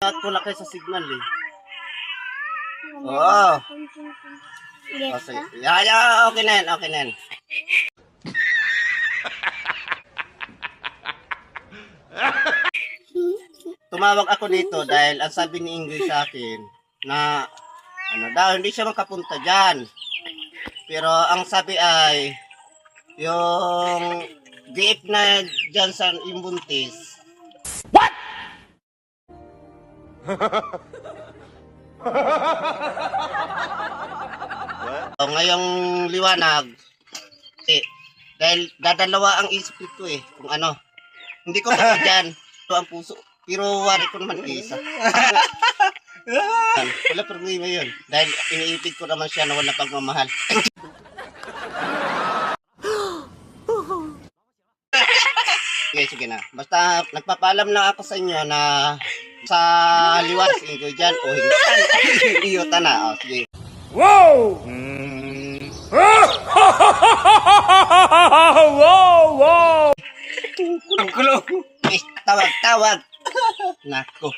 At pula kayo sa signal eh. Oo. Oh, sige. Okay na yan, okay na yan. Tumawag ako dito dahil ang sabi ni Ingrid sa akin na ano daw, hindi siya makapunta dyan. Pero ang sabi ay yung DF na dyan sa yung buntis. What? So, ngayong liwanag dahil dadalawa ang isip ko eh kung ano. Hindi ko kasi dyan ito ang puso. Pero wari ko naman isa. Wala problema yun. Dahil iniipig ko naman siya na wala pagmamahal. Okay, sige na. Basta nagpapaalam lang ako sa inyo na sa liwas ko dyan o hindi. Iyota na. O, sige. Wow! Wow! Wow! Tawag. Nako.